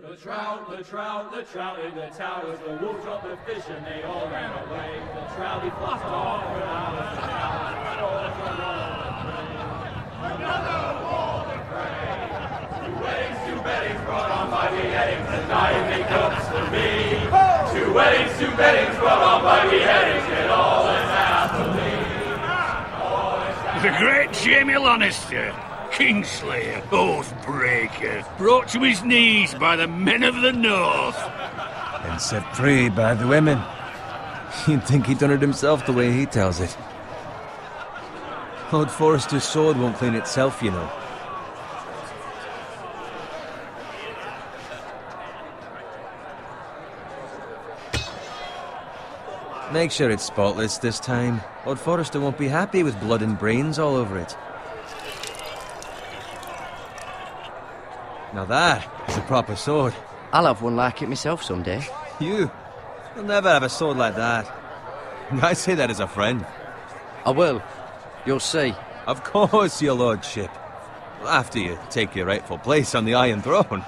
The trout in the towers, the wolves dropped the fish and they all ran away. The trout he flopped off when I was the another war to pray. Two weddings brought on by beheadings, and dying make cups for me. Two weddings brought on by beheadings, get all that's happily. The great Jamie Lannister, Kingslayer, Oathbreaker, brought to his knees by the men of the North. And set free by the women. You'd think he'd done it himself the way he tells it. Lord Forrester's sword won't clean itself, you know. Make sure it's spotless this time. Lord Forrester won't be happy with blood and brains all over it. Now that is a proper sword. I'll have one like it myself someday. You'll never have a sword like that. I say that as a friend. I will. You'll see. Of course, your lordship. After you take your rightful place on the Iron Throne.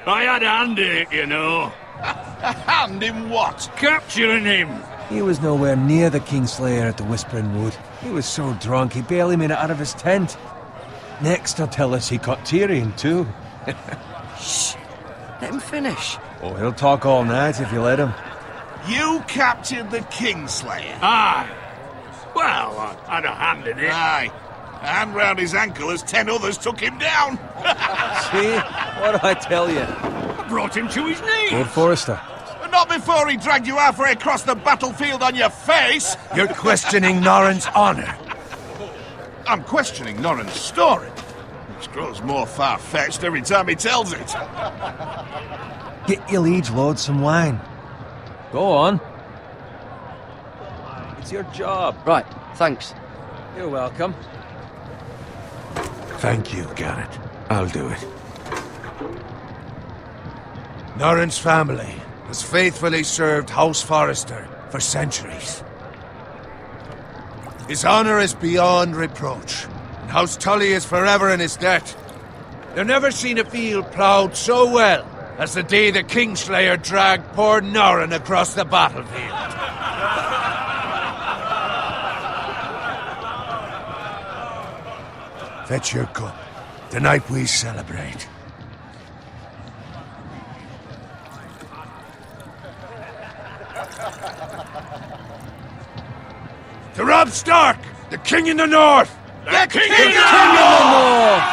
I had a hand in it, you know. A hand in what? Capturing him. He was nowhere near the Kingslayer at the Whispering Wood. He was so drunk he barely made it out of his tent. Next he'll tell us he caught Tyrion too. Shh! Let him finish. Oh, he'll talk all night if you let him. You captured the Kingslayer? Aye. Well, I had a hand in it. Aye. A hand round his ankle as 10 others took him down. See? What did I tell you? I brought him to his knees. Lord Forrester. Not before he dragged you halfway across the battlefield on your face. You're questioning Norrin's honor. I'm questioning Norrin's story, which grows more far-fetched every time he tells it. Get your liege lord some wine. Go on. It's your job. Right, thanks. You're welcome. Thank you, Garrett. I'll do it. Norrin's family has faithfully served House Forrester for centuries. His honor is beyond reproach, and House Tully is forever in his debt. They've never seen a field ploughed so well as the day the Kingslayer dragged poor Norrin across the battlefield. Fetch your cup. Tonight we celebrate. To Robb Stark, the King in the North! The King King in the North!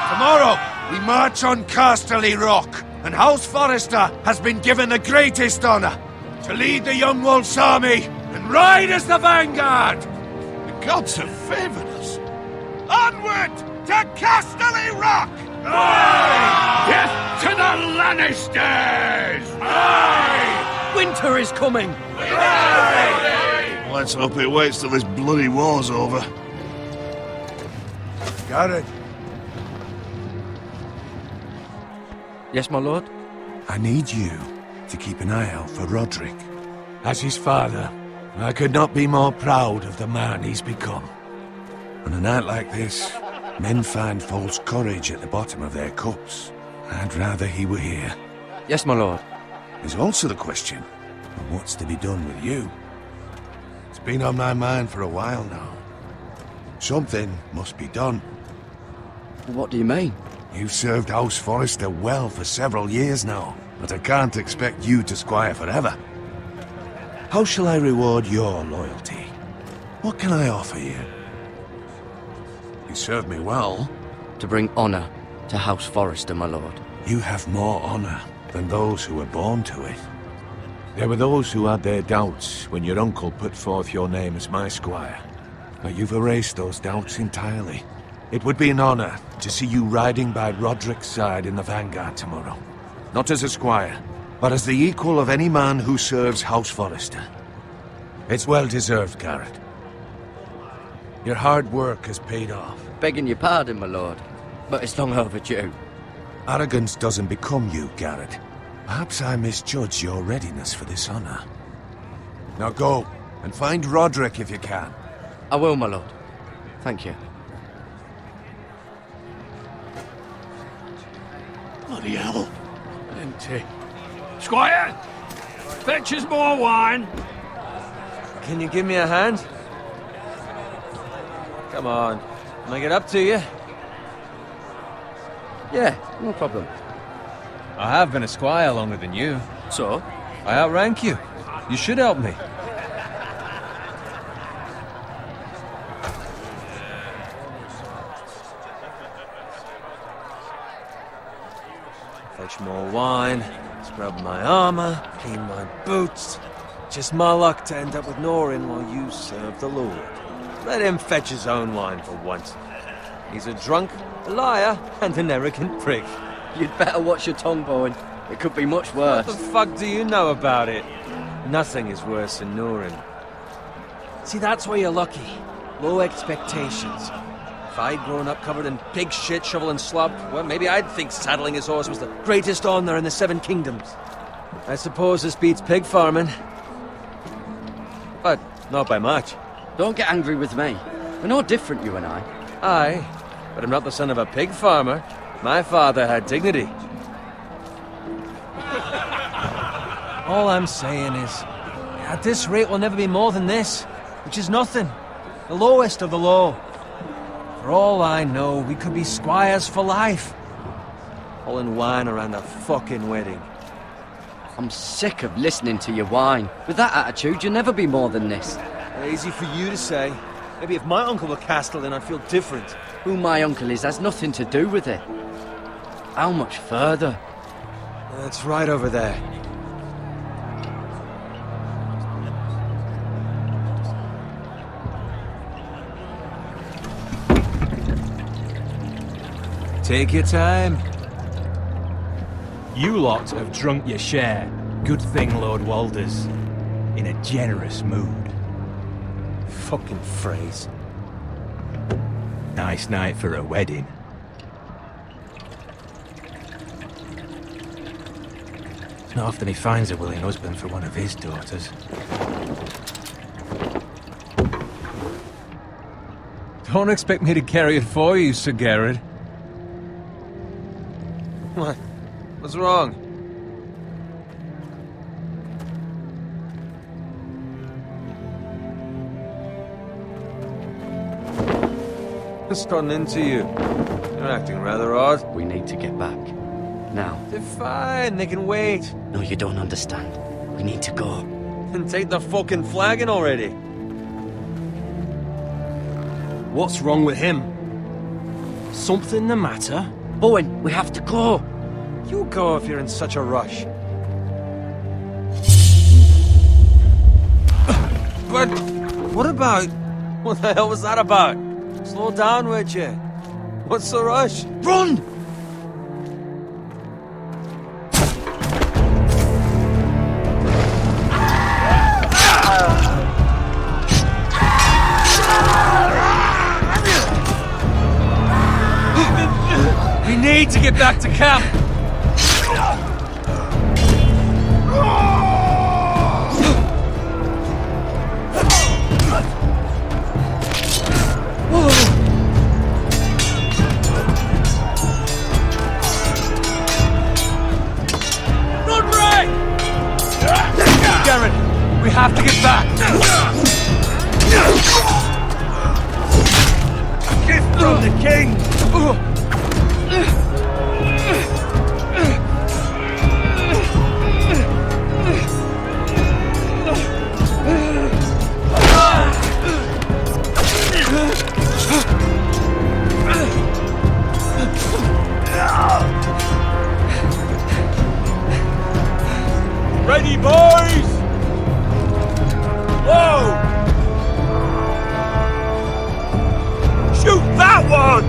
Tomorrow, we march on Casterly Rock, and House Forrester has been given the greatest honor to lead the Young Wolf's army and ride as the vanguard! The gods have favored us. Onward to Casterly Rock! Aye! Death to the Lannisters! Aye! Winter is coming! Aye! Let's hope it waits till this bloody war's over. Garrett, Yes, my lord? I need you to keep an eye out for Roderick. As his father, I could not be more proud of the man he's become. On a night like this, men find false courage at the bottom of their cups. I'd rather he were here. Yes, my lord. There's also the question of what's to be done with you. It's been on my mind for a while now. Something must be done. What do you mean? You've served House Forrester well for several years now, but I can't expect you to squire forever. How shall I reward your loyalty? What can I offer you? You served me well. To bring honor to House Forrester, my lord. You have more honor than those who were born to it. There were those who had their doubts when your uncle put forth your name as my squire. But you've erased those doubts entirely. It would be an honor to see you riding by Roderick's side in the vanguard tomorrow. Not as a squire, but as the equal of any man who serves House Forrester. It's well deserved, Garrett. Your hard work has paid off. Begging your pardon, my lord, but it's long overdue. Arrogance doesn't become you, Garrett. Perhaps I misjudge your readiness for this honor. Now go, and find Roderick if you can. I will, my lord. Thank you. Bloody hell. Empty. Squire! Fetch us more wine! Can you give me a hand? Come on. Make it up to you. Yeah, no problem. I have been a squire longer than you. So? I outrank you. You should help me. Fetch more wine, scrub my armor, clean my boots. Just my luck to end up with Norin while you serve the Lord. Let him fetch his own wine for once. He's a drunk, a liar, and an arrogant prick. You'd better watch your tongue, Bowen. It could be much worse. What the fuck do you know about it? Nothing is worse than Norin. See, that's why you're lucky. Low expectations. If I'd grown up covered in pig shit, shovel and slop, well, maybe I'd think saddling his horse was the greatest honor in the Seven Kingdoms. I suppose this beats pig farming. But not by much. Don't get angry with me. We're no different, you and I. Aye, but I'm not the son of a pig farmer. My father had dignity. All I'm saying is, at this rate we'll never be more than this, which is nothing. The lowest of the low. For all I know, we could be squires for life. Pulling wine around a fucking wedding. I'm sick of listening to your whine. With that attitude, you'll never be more than this. Easy for you to say. Maybe if my uncle were Castellan, I'd feel different. Who my uncle is has nothing to do with it. How much further? That's right over there. Take your time. You lot have drunk your share. Good thing Lord Walder's in a generous mood. Fucking phrase. Nice night for a wedding. It's not often he finds a willing husband for one of his daughters. Don't expect me to carry it for you, Sir Garrett. What? What's wrong? What's gotten into you? You're acting rather odd. We need to get back. Now. They're fine, they can wait. No, you don't understand. We need to go. Then take the fucking flagon already. What's wrong with him? Something the matter? Bowen, we have to go. You go if you're in such a rush. But what about... What the hell was that about? Slow down, would you? What's the rush? Run! We need to get back to camp! Run, Ray! Garrett, we have to get back! Gift from the king! Ready, boys! Whoa! Shoot that one!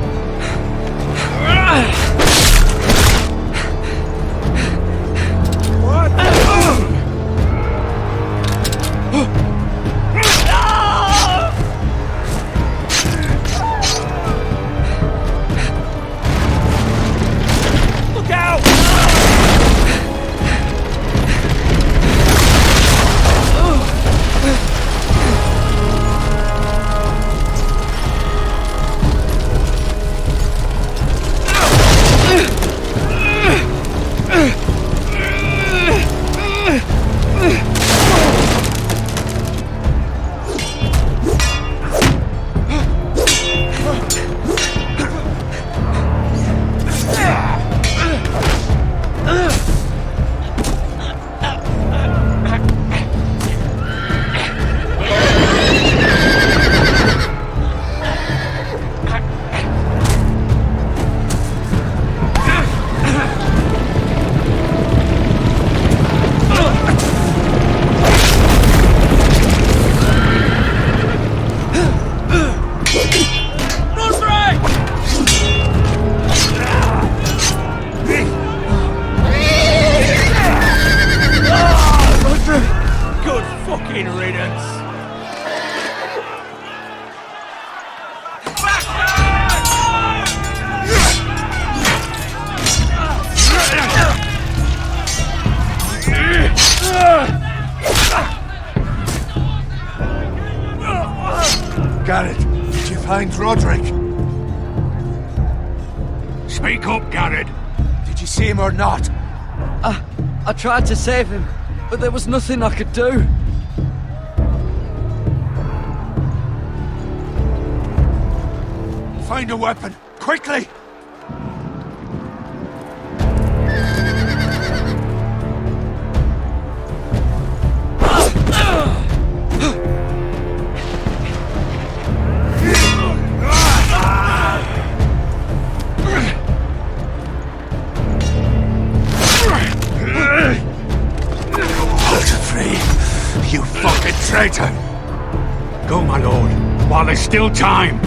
fucking riddance! Garrett, did you find Roderick? Speak up, Garrett. Did you see him or not? I tried to save him, but there was nothing I could do. Find a weapon, quickly! You fucking traitor! Go, my lord, while there's still time.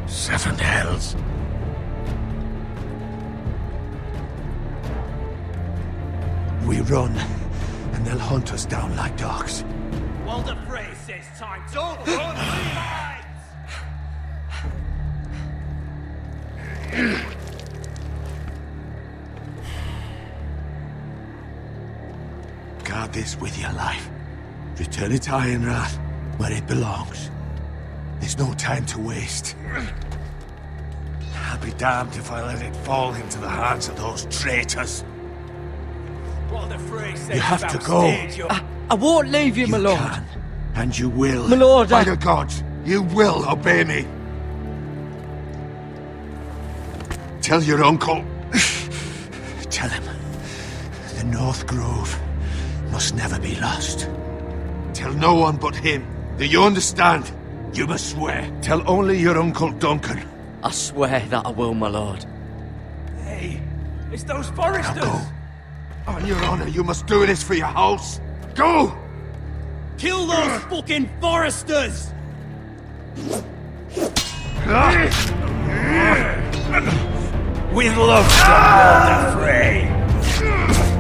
Seven hells. We run, and they'll hunt us down like dogs. Walder Frey says time to run, Levites! Guard this with your life. Return it to Ironrath, where it belongs. There's no time to waste. I'll be damned if I let it fall into the hands of those traitors. Walder Frey says You have to about go. stage your- I won't leave you, my lord. Can, and you will. My lord, By I- the gods, you will obey me. Tell your uncle. Tell him. The North Grove must never be lost. Tell no one but him. Do you understand? You must swear. Tell only your Uncle Duncan. I swear that I will, my lord. Hey, it's those Now foresters! go. On your honor, you must do this for your house. Go! Kill those fucking foresters! With love from Walder Frey!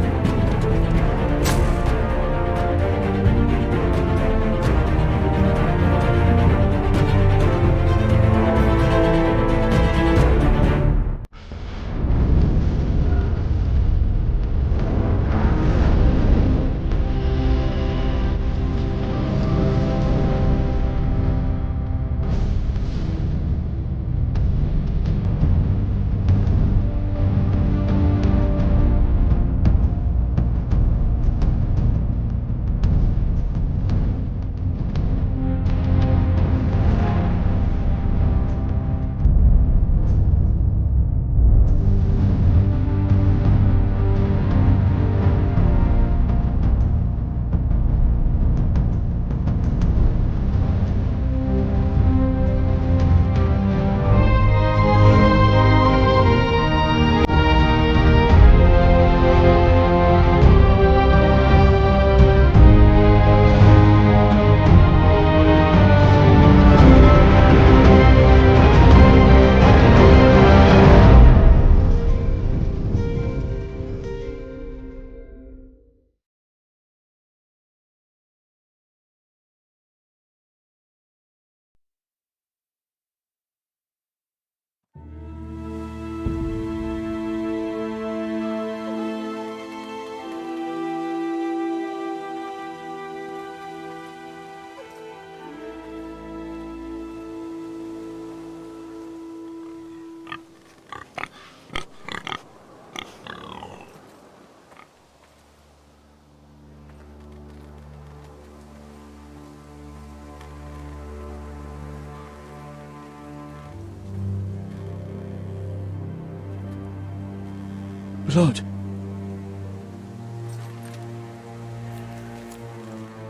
Blood.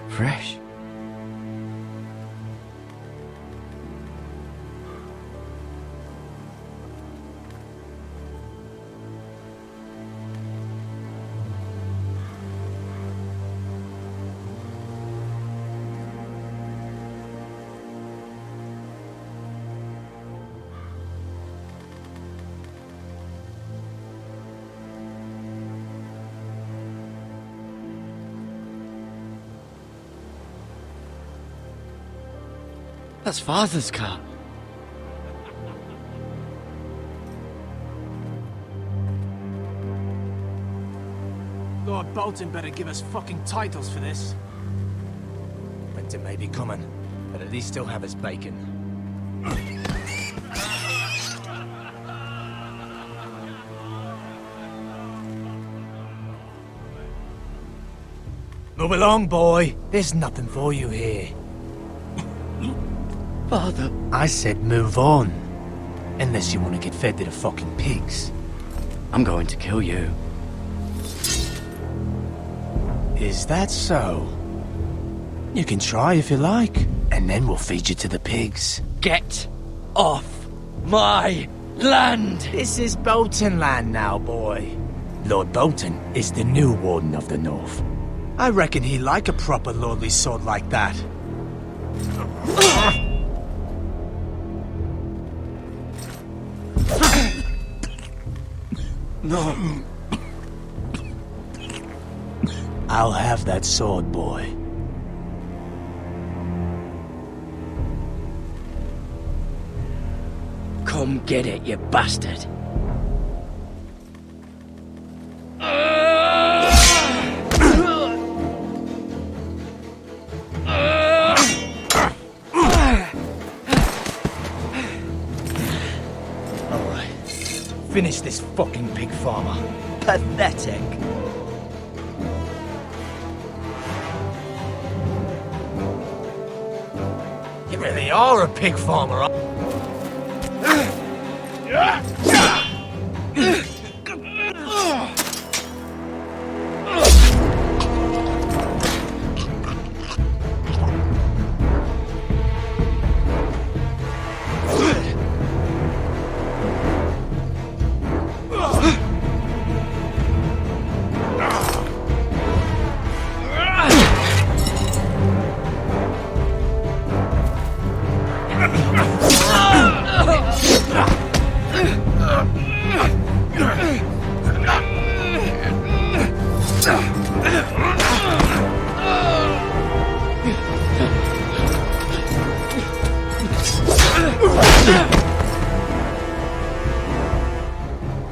Fresh. That's Father's car. Lord Bolton better give us fucking titles for this. Winter may be coming, but at least he'll have his bacon. Move along, boy. There's nothing for you here. Father. I said move on. Unless you want to get fed to the fucking pigs. I'm going to kill you. Is that so? You can try if you like, and then we'll feed you to the pigs. Get off my land! This is Bolton land now, boy. Lord Bolton is the new Warden of the North. I reckon he'd like a proper lordly sword like that. No. I'll have that sword, boy. Come get it, you bastard. Alright. Finish this fucking pig farmer. Pathetic. You really are a pig farmer, huh?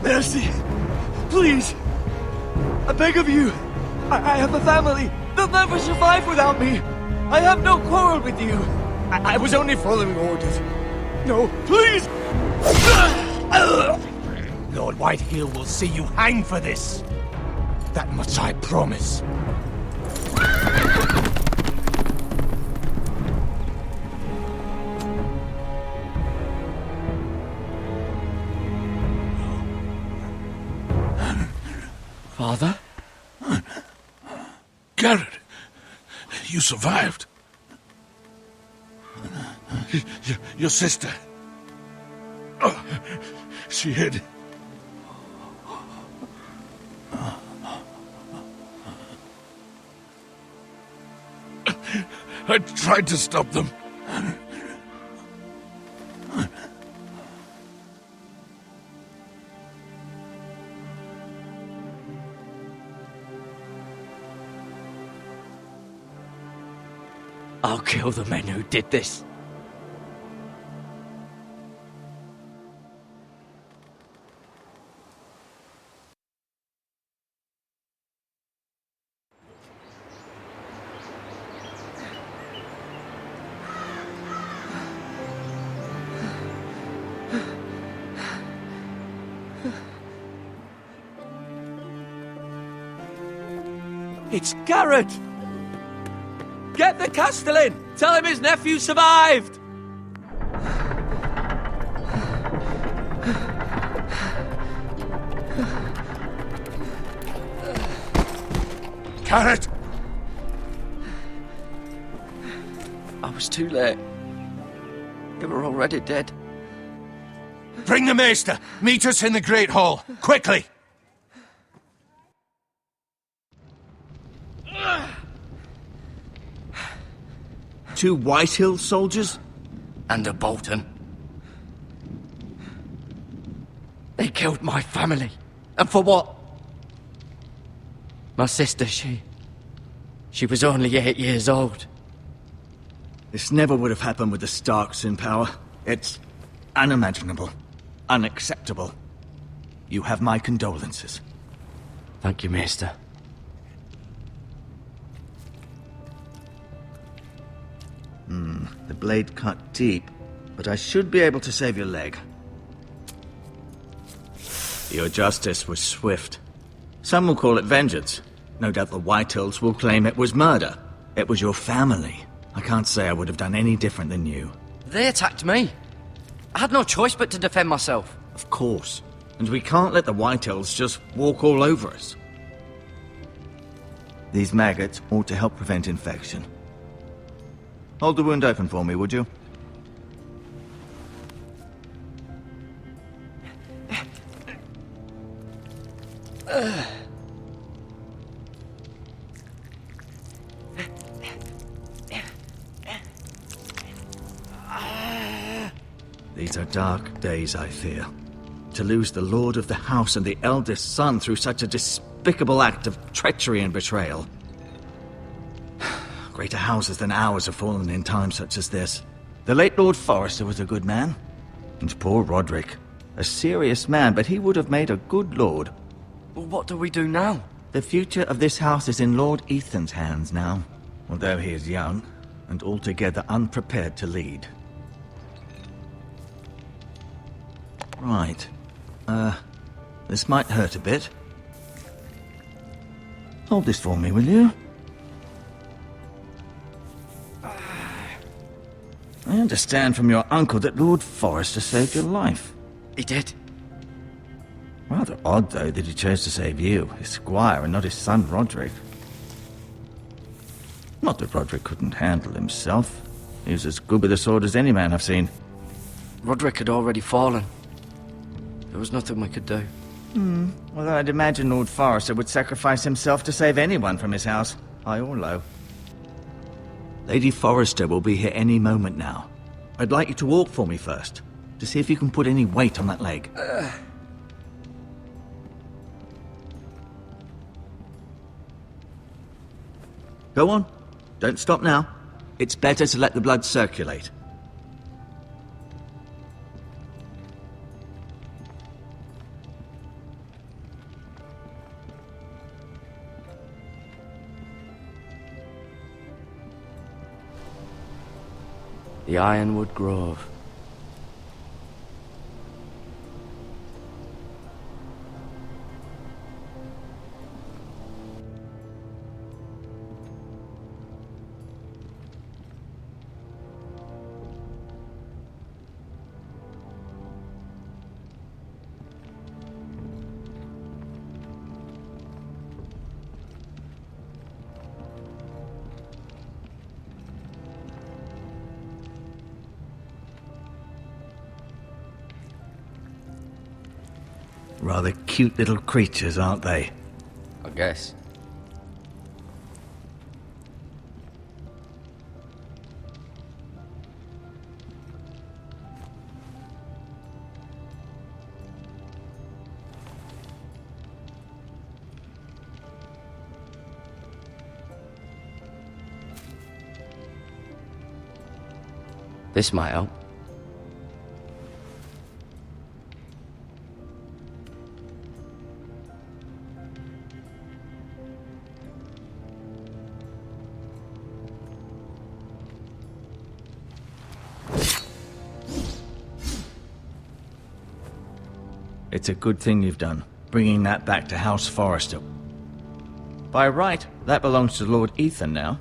Mercy! Please! I beg of you! I have a family! They'll never survive without me! I have no quarrel with you! I was only following orders. No, please! Lord Whitehill will see you hang for this. That much I promise. Father? Garrett, you survived. Your sister. Oh, she hid. I tried to stop them. I'll kill the men who did this. It's Garrett! Get the Castellan! Tell him his nephew survived! Garrett! I was too late. They were already dead. Bring the maester! Meet us in the Great Hall! Quickly! Two Whitehill soldiers? And a Bolton. They killed my family. And for what? My sister, she was only 8 years old. This never would have happened with the Starks in power. It's unimaginable. Unacceptable. You have my condolences. Thank you, Maester. The blade cut deep, but I should be able to save your leg. Your justice was swift. Some will call it vengeance. No doubt the Whitehills will claim it was murder. It was your family. I can't say I would have done any different than you. They attacked me. I had no choice but to defend myself. Of course. And we can't let the Whitehills just walk all over us. These maggots ought to help prevent infection. Hold the wound open for me, would you? These are dark days, I fear. To lose the lord of the house and the eldest son through such a despicable act of treachery and betrayal. Greater houses than ours have fallen in times such as this. The late Lord Forrester was a good man. And poor Roderick. A serious man, but he would have made a good lord. Well, what do we do now? The future of this house is in Lord Ethan's hands now. Although he is young, and altogether unprepared to lead. Right. This might hurt a bit. Hold this for me, will you? I understand from your uncle that Lord Forrester saved your life. He did. Rather odd, though, that he chose to save you, his squire, and not his son Roderick. Not that Roderick couldn't handle himself. He was as good with a sword as any man I've seen. Roderick had already fallen. There was nothing we could do. Well, I'd imagine Lord Forrester would sacrifice himself to save anyone from his house, high or low. Lady Forrester will be here any moment now. I'd like you to walk for me first, to see if you can put any weight on that leg. Go on. Don't stop now. It's better to let the blood circulate. The Ironwood Grove. Rather cute little creatures, aren't they? I guess. This might help. It's a good thing you've done, bringing that back to House Forrester. By right, that belongs to Lord Ethan now.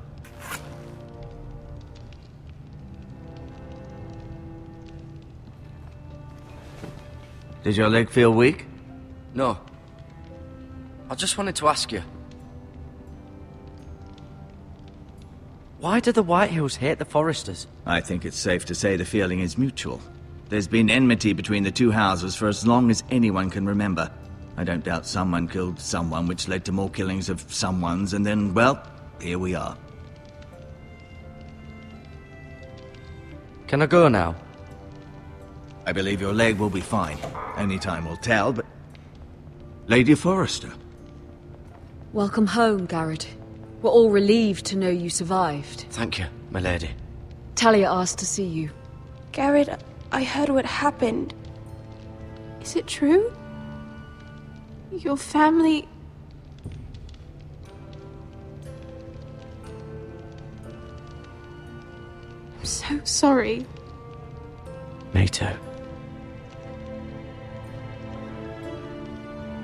Did your leg feel weak? No. I just wanted to ask you. Why do the Whitehills hate the Forresters? I think it's safe to say the feeling is mutual. There's been enmity between the two houses for as long as anyone can remember. I don't doubt someone killed someone, which led to more killings of someones, and then, well, here we are. Can I go now? I believe your leg will be fine. Only time will tell, but... Lady Forrester. Welcome home, Garrett. We're all relieved to know you survived. Thank you, my lady. Talia asked to see you. Garrett, I heard what happened. Is it true? Your family... I'm so sorry. Me too.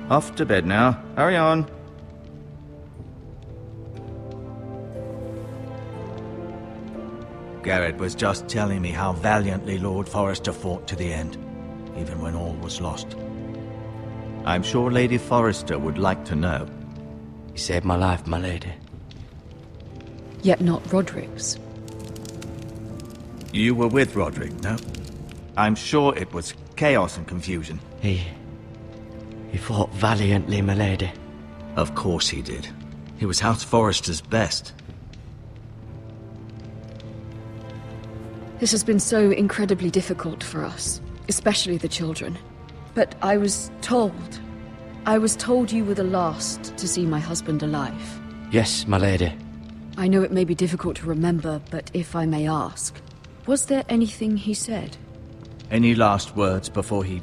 Off to bed now. Hurry on. Garrett was just telling me how valiantly Lord Forrester fought to the end, even when all was lost. I'm sure Lady Forrester would like to know. He saved my life, my lady. Yet not Roderick's. You were with Roderick, no? I'm sure it was chaos and confusion. He fought valiantly, my lady. Of course he did. He was House Forrester's best. This has been so incredibly difficult for us, especially the children. But I was told you were the last to see my husband alive. Yes, my lady. I know it may be difficult to remember, but if I may ask, was there anything he said? Any last words before he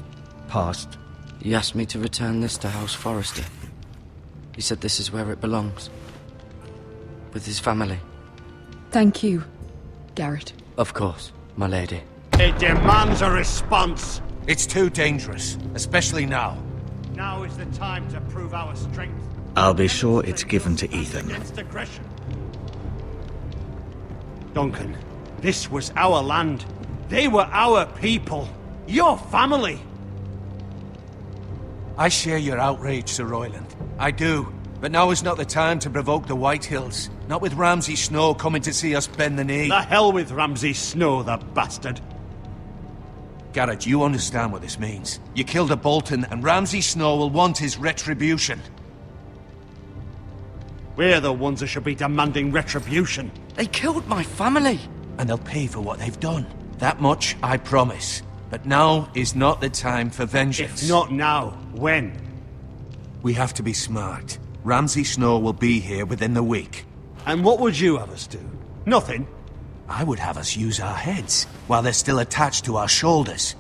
passed? He asked me to return this to House Forrester. He said this is where it belongs. With his family. Thank you, Garrett. Of course, my lady. It demands a response. It's too dangerous, especially now. Now is the time to prove our strength. I'll be sure it's given to Ethan. Against aggression. Duncan, this was our land. They were our people. Your family. I share your outrage, Sir Royland. I do. But now is not the time to provoke the Whitehills. Not with Ramsay Snow coming to see us bend the knee. The hell with Ramsay Snow, the bastard. Garrett, you understand what this means. You killed a Bolton, and Ramsay Snow will want his retribution. We're the ones that should be demanding retribution. They killed my family. And they'll pay for what they've done. That much I promise. But now is not the time for vengeance. If not now, when? We have to be smart. Ramsay Snow will be here within the week. And what would you have us do? Nothing? I would have us use our heads, while they're still attached to our shoulders.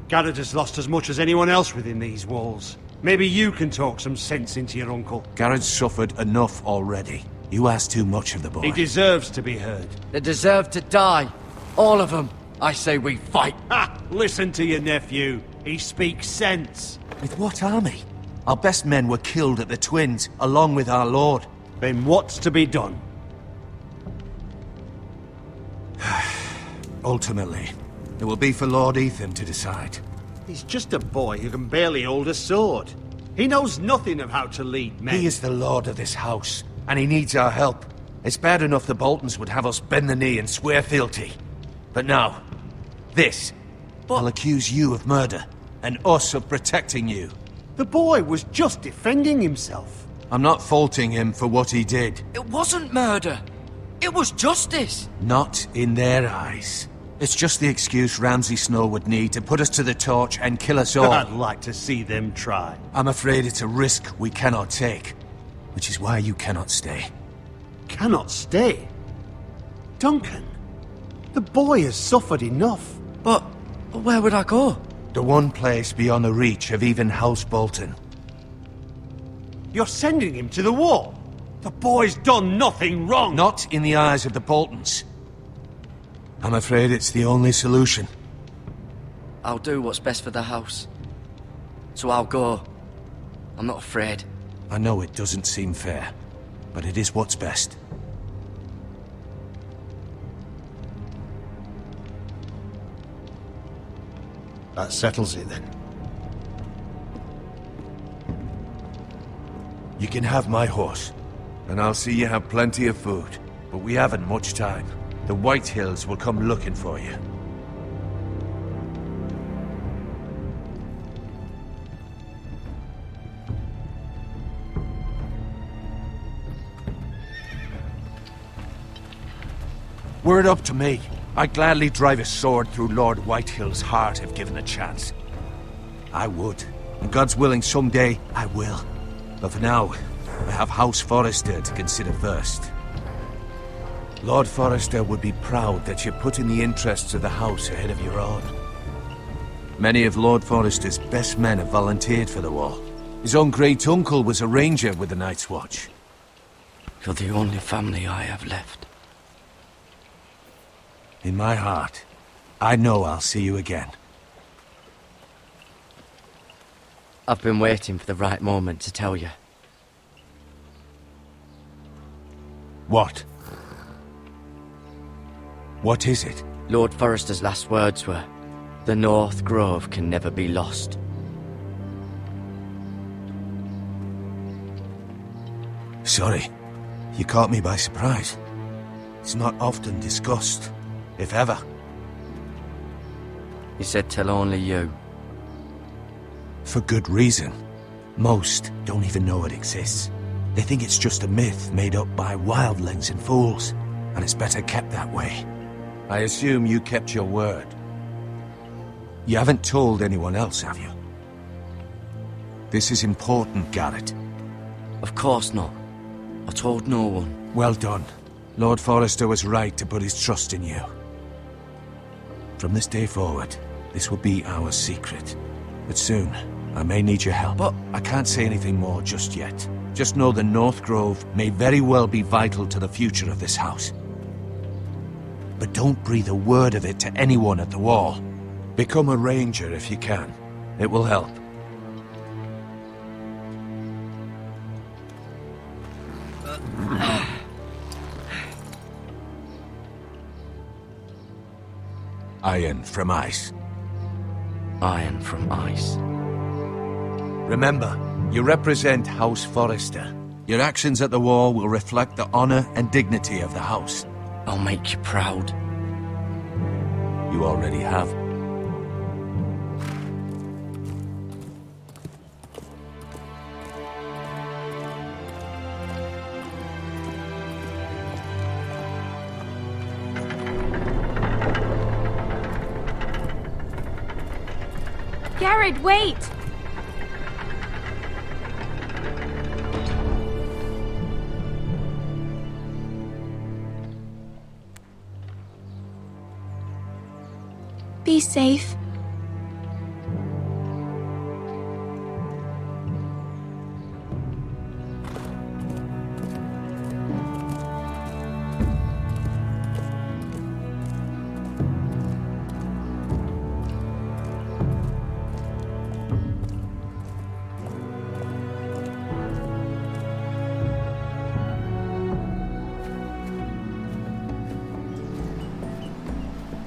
Garrett has lost as much as anyone else within these walls. Maybe you can talk some sense into your uncle. Garrett's suffered enough already. You ask too much of the boy. He deserves to be heard. They deserve to die. All of them. I say we fight. Ha! Listen to your nephew. He speaks sense. With what army? Our best men were killed at the Twins, along with our lord. Then what's to be done? Ultimately, it will be for Lord Ethan to decide. He's just a boy who can barely hold a sword. He knows nothing of how to lead men. He is the lord of this house, and he needs our help. It's bad enough the Boltons would have us bend the knee and swear fealty. But now, this. I'll accuse you of murder, and us of protecting you. The boy was just defending himself. I'm not faulting him for what he did. It wasn't murder. It was justice. Not in their eyes. It's just the excuse Ramsay Snow would need to put us to the torch and kill us all. I'd like to see them try. I'm afraid it's a risk we cannot take, which is why you cannot stay. Cannot stay? Duncan, the boy has suffered enough. But where would I go? The one place beyond the reach of even House Bolton. You're sending him to the wall? The boy's done nothing wrong! Not in the eyes of the Boltons. I'm afraid it's the only solution. I'll do what's best for the house. So I'll go. I'm not afraid. I know it doesn't seem fair, but it is what's best. That settles it then. You can have my horse, and I'll see you have plenty of food. But we haven't much time. The Whitehills will come looking for you. Were it up to me, I'd gladly drive a sword through Lord Whitehill's heart if given a chance. I would. And God's willing, someday I will. But for now, I have House Forrester to consider first. Lord Forrester would be proud that you're putting the interests of the house ahead of your own. Many of Lord Forrester's best men have volunteered for the war. His own great-uncle was a ranger with the Night's Watch. You're the only family I have left. In my heart, I know I'll see you again. I've been waiting for the right moment to tell you. What? What is it? Lord Forrester's last words were, "The North Grove can never be lost." Sorry, you caught me by surprise. It's not often discussed, if ever. He said tell only you. For good reason. Most don't even know it exists. They think it's just a myth made up by wildlings and fools, and it's better kept that way. I assume you kept your word. You haven't told anyone else, have you? This is important, Garrett. Of course not. I told no one. Well done. Lord Forrester was right to put his trust in you. From this day forward, this will be our secret. But soon, I may need your help. But I can't say anything more just yet. Just know the North Grove may very well be vital to the future of this house. But don't breathe a word of it to anyone at the wall. Become a ranger if you can. It will help. Iron from ice. Iron from ice. Remember, you represent House Forrester. Your actions at the war will reflect the honor and dignity of the house. I'll make you proud. You already have. Garrett, wait! Be safe.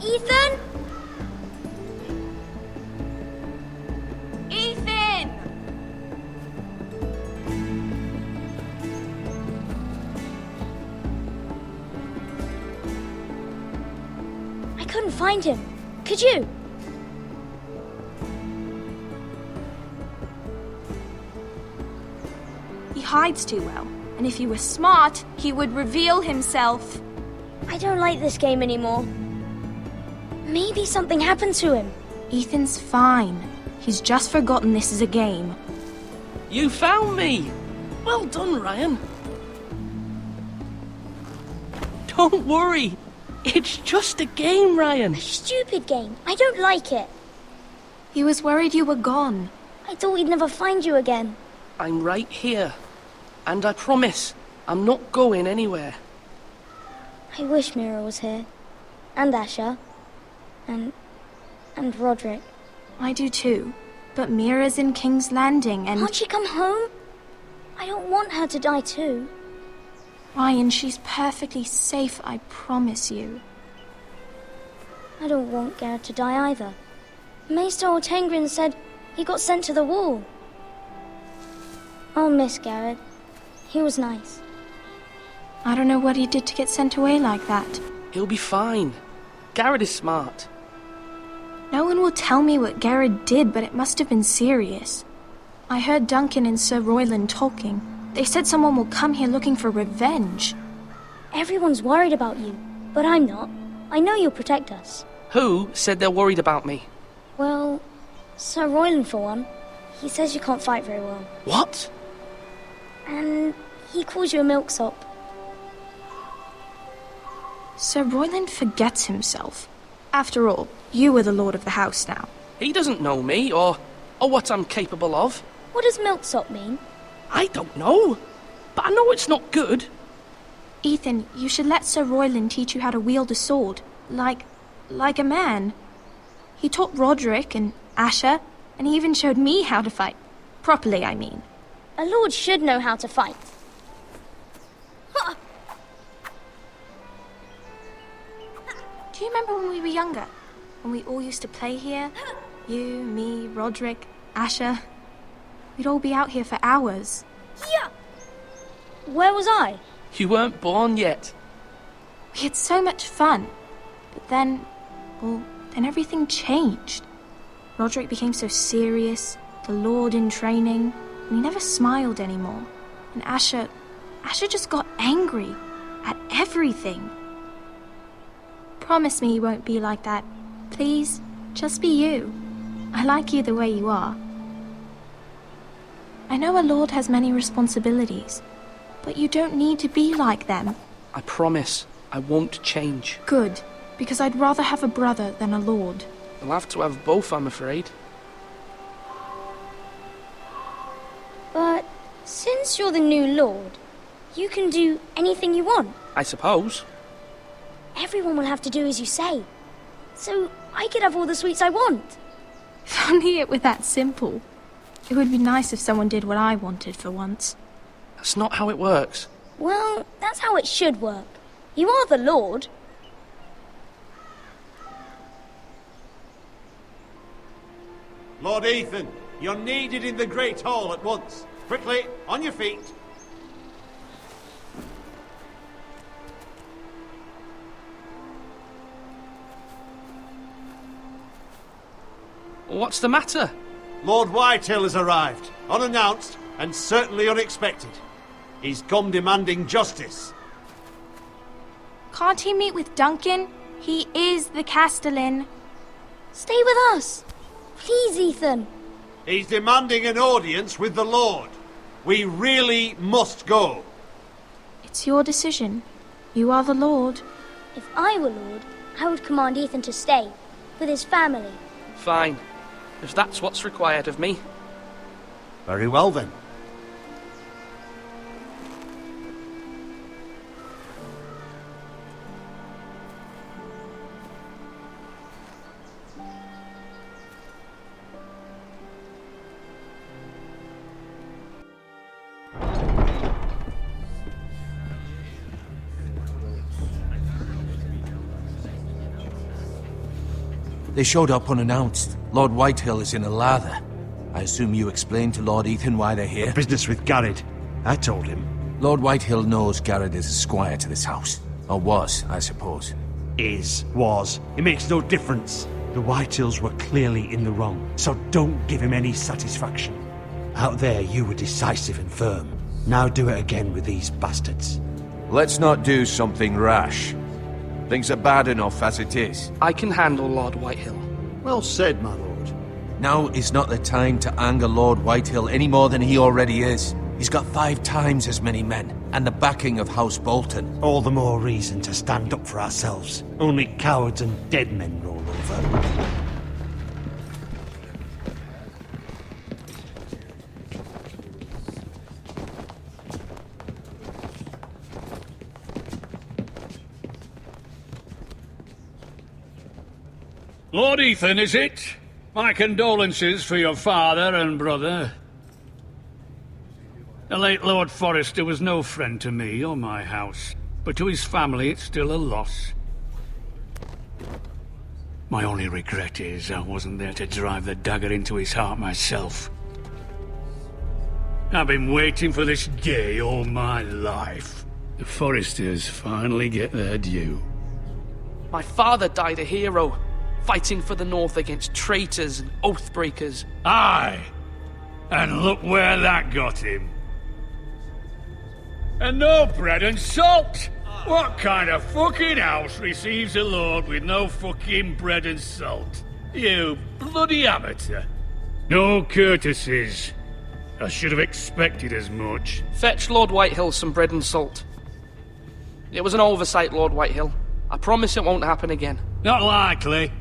Ethan? I couldn't find him. Could you? He hides too well, and if he were smart, he would reveal himself. I don't like this game anymore. Maybe something happened to him. Ethan's fine. He's just forgotten this is a game. You found me! Well done, Ryan. Don't worry. It's just a game, Ryan. A stupid game. I don't like it. He was worried you were gone. I thought we'd never find you again. I'm right here. And I promise, I'm not going anywhere. I wish Mira was here. And Asher. And Roderick. I do too. But Mira's in King's Landing and... Can't she come home? I don't want her to die too. Ryan, she's perfectly safe, I promise you. I don't want Garrett to die either. Maester Ortengrin said he got sent to the wall. I'll miss Garrett. He was nice. I don't know what he did to get sent away like that. He'll be fine. Garrett is smart. No one will tell me what Garrett did, but it must have been serious. I heard Duncan and Sir Royland talking. They said someone will come here looking for revenge. Everyone's worried about you, but I'm not. I know you'll protect us. Who said they're worried about me? Well, Sir Royland for one. He says you can't fight very well. What? And he calls you a milksop. Sir Royland forgets himself. After all, you are the lord of the house now. He doesn't know me, or what I'm capable of. What does milksop mean? I don't know, but I know it's not good. Ethan, you should let Sir Royland teach you how to wield a sword, like a man. He taught Roderick and Asher, and he even showed me how to fight. Properly, I mean. A lord should know how to fight. Do you remember when we were younger? When we all used to play here? You, me, Roderick, Asher. We'd all be out here for hours. Yeah. Where was I? You weren't born yet. We had so much fun. But then everything changed. Roderick became so serious, the Lord in training, and he never smiled anymore. And Asher just got angry at everything. Promise me you won't be like that. Please, just be you. I like you the way you are. I know a lord has many responsibilities, but you don't need to be like them. I promise I won't change. Good, because I'd rather have a brother than a lord. I'll have to have both, I'm afraid. But since you're the new lord, you can do anything you want. I suppose. Everyone will have to do as you say. So I could have all the sweets I want. If only it were that simple. It would be nice if someone did what I wanted for once. That's not how it works. Well, that's how it should work. You are the lord. Lord Ethan, you're needed in the Great Hall at once. Quickly, on your feet. What's the matter? Lord Whitehill has arrived, unannounced and certainly unexpected. He's come demanding justice. Can't he meet with Duncan? He is the Castellan. Stay with us. Please, Ethan. He's demanding an audience with the Lord. We really must go. It's your decision. You are the Lord. If I were lord, I would command Ethan to stay, with his family. Fine. If that's what's required of me. Very well then. They showed up unannounced. Lord Whitehill is in a lather. I assume you explained to Lord Ethan why they're here? Business with Garrett. I told him. Lord Whitehill knows Garrett is a squire to this house. Or was, I suppose. Was. It makes no difference. The Whitehills were clearly in the wrong, so don't give him any satisfaction. Out there, you were decisive and firm. Now do it again with these bastards. Let's not do something rash. Things are bad enough as it is. I can handle Lord Whitehill. Well said, my lord. Now is not the time to anger Lord Whitehill any more than he already is. He's got 5 times as many men, and the backing of House Bolton. All the more reason to stand up for ourselves. Only cowards and dead men roll over. Lord Ethan, is it? My condolences for your father and brother. The late Lord Forrester was no friend to me or my house, but to his family it's still a loss. My only regret is I wasn't there to drive the dagger into his heart myself. I've been waiting for this day all my life. The Forresters finally get their due. My father died a hero, fighting for the North against traitors and oathbreakers. Aye! And look where that got him. And no bread and salt! What kind of fucking house receives a lord with no fucking bread and salt? You bloody amateur. No courtesies. I should have expected as much. Fetch Lord Whitehill some bread and salt. It was an oversight, Lord Whitehill. I promise it won't happen again. Not likely.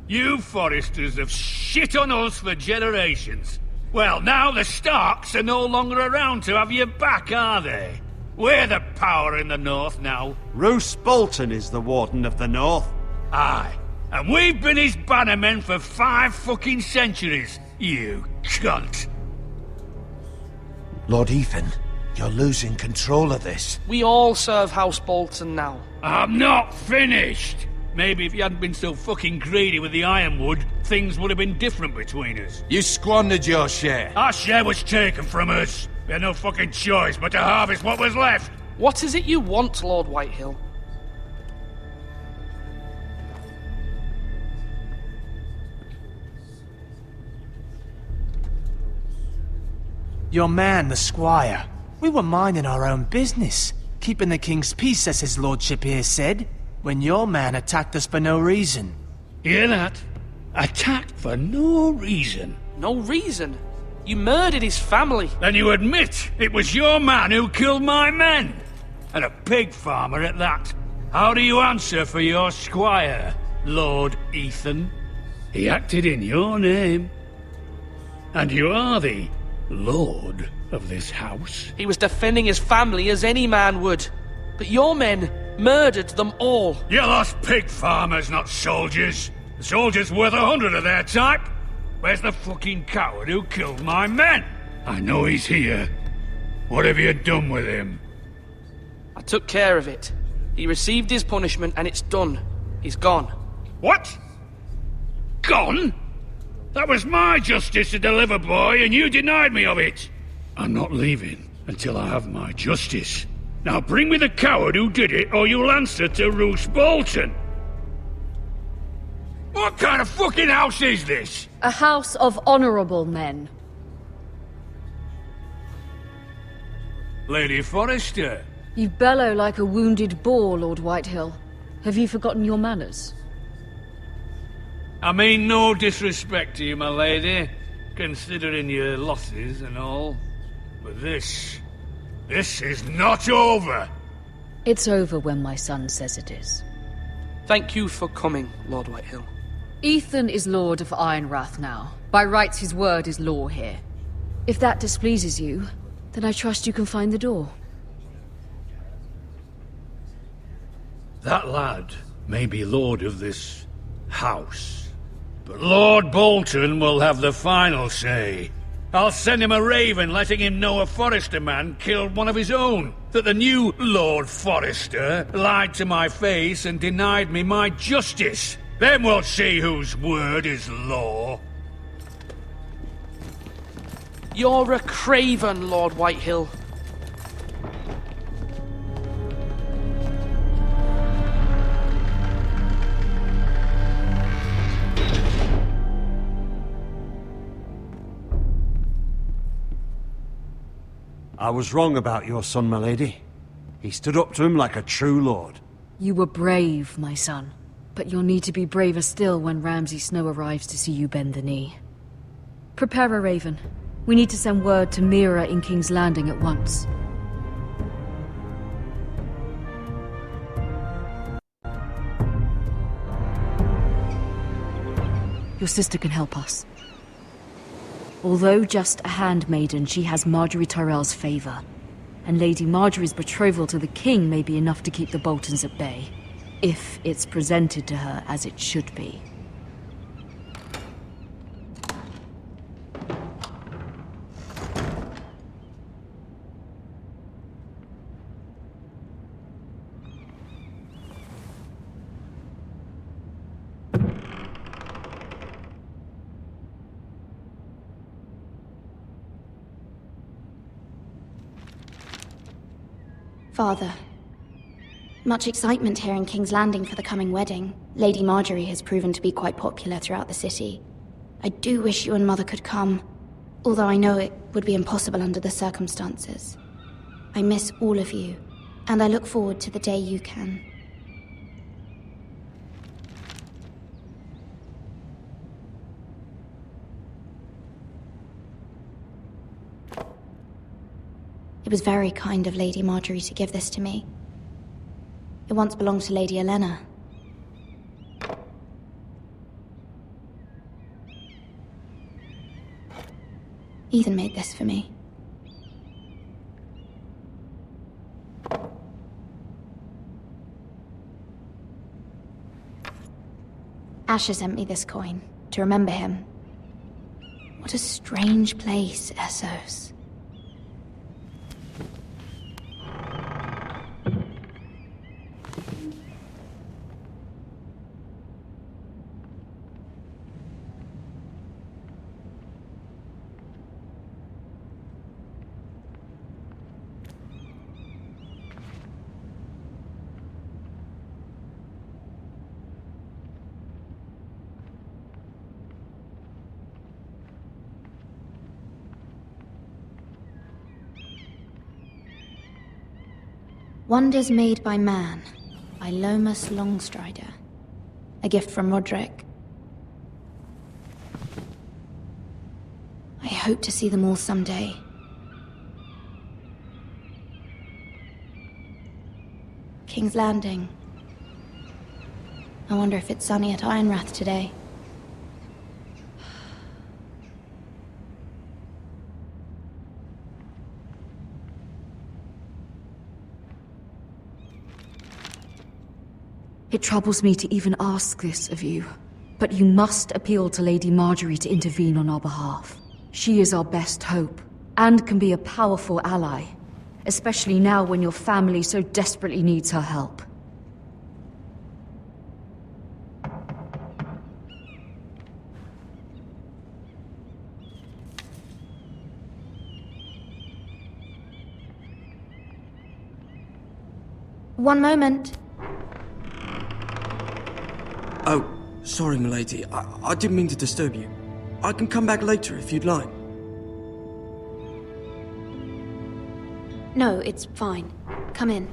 You Foresters have shit on us for generations. Well, now the Starks are no longer around to have your back, are they? We're the power in the north now. Roose Bolton is the Warden of the North. Aye. And we've been his bannermen for 5 fucking centuries, you cunt. Lord Ethan, you're losing control of this. We all serve House Bolton now. I'm not finished. Maybe if you hadn't been so fucking greedy with the ironwood, things would have been different between us. You squandered your share. Our share was taken from us. We had no fucking choice but to harvest what was left. What is it you want, Lord Whitehill? Your man, the squire. We were minding our own business, keeping the king's peace, as his lordship here said, when your man attacked us for no reason. Hear that? Attacked for no reason. No reason? You murdered his family. Then you admit it was your man who killed my men. And a pig farmer at that. How do you answer for your squire, Lord Ethan? He acted in your name. And you are the lord of this house. He was defending his family as any man would. But your men murdered them all. You lost pig farmers, not soldiers. The soldiers worth 100 of their type. Where's the fucking coward who killed my men? I know he's here. What have you done with him? I took care of it. He received his punishment and it's done. He's gone. What? Gone? That was my justice to deliver, boy, and you denied me of it. I'm not leaving until I have my justice. Now bring me the coward who did it, or you'll answer to Roose Bolton. What kind of fucking house is this? A house of honorable men. Lady Forrester. You bellow like a wounded boar, Lord Whitehill. Have you forgotten your manners? I mean no disrespect to you, my lady, considering your losses and all. But this is not over. It's over when my son says it is. Thank you for coming, Lord Whitehill. Ethan is Lord of Ironrath now. By rights, his word is law here. If that displeases you, then I trust you can find the door. That lad may be lord of this house, but Lord Bolton will have the final say. I'll send him a raven letting him know a Forrester man killed one of his own. That the new Lord Forrester lied to my face and denied me my justice. Then we'll see whose word is law. You're a craven, Lord Whitehill. I was wrong about your son, my lady. He stood up to him like a true lord. You were brave, my son. But you'll need to be braver still when Ramsay Snow arrives to see you bend the knee. Prepare a raven. We need to send word to Mira in King's Landing at once. Your sister can help us. Although just a handmaiden, she has Marjorie Tyrell's favor. And Lady Marjorie's betrothal to the king may be enough to keep the Boltons at bay. If it's presented to her as it should be. Father. Much excitement here in King's Landing for the coming wedding. Lady Marjorie has proven to be quite popular throughout the city. I do wish you and Mother could come, although I know it would be impossible under the circumstances. I miss all of you, and I look forward to the day you can. It was very kind of Lady Marjorie to give this to me. It once belonged to Lady Elena, Ethan made this for me. Asher sent me this coin to remember him. What a strange place, Essos. Wonders Made by Man, by Lomas Longstrider. A gift from Roderick. I hope to see them all someday. King's Landing. I wonder if it's sunny at Ironrath today. It troubles me to even ask this of you, but you must appeal to Lady Marjorie to intervene on our behalf. She is our best hope, and can be a powerful ally, especially now when your family so desperately needs her help. One moment. Oh, sorry, milady. I didn't mean to disturb you. I can come back later if you'd like. No, it's fine. Come in.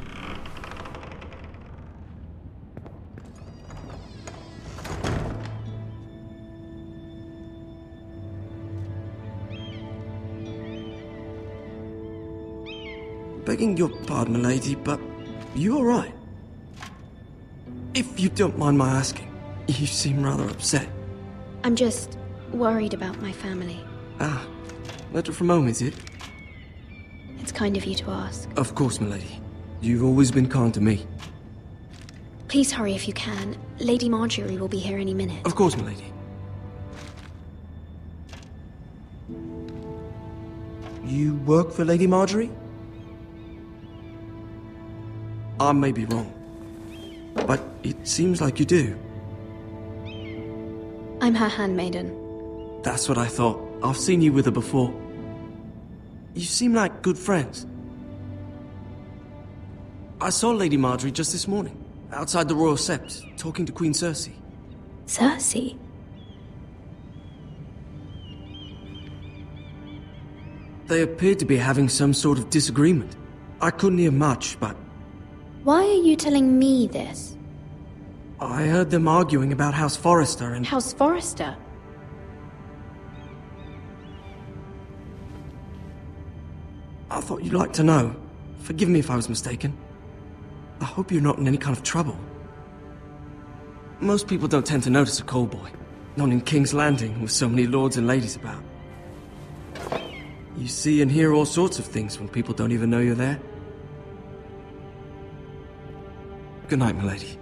Begging your pardon, milady, but you all right? If you don't mind my asking, you seem rather upset. I'm just worried about my family. Ah, letter from home, is it? It's kind of you to ask. Of course, milady. You've always been kind to me. Please hurry if you can. Lady Marjorie will be here any minute. Of course, milady. You work for Lady Marjorie? I may be wrong, but it seems like you do. I'm her handmaiden. That's what I thought. I've seen you with her before. You seem like good friends. I saw Lady Marjorie just this morning, outside the Royal Sept, talking to Queen Cersei. Cersei? They appeared to be having some sort of disagreement. I couldn't hear much, but Why are you telling me this? I heard them arguing about House Forrester and... House Forrester? I thought you'd like to know. Forgive me if I was mistaken. I hope you're not in any kind of trouble. Most people don't tend to notice a callboy. Not in King's Landing, with so many lords and ladies about. You see and hear all sorts of things when people don't even know you're there. Good night, milady.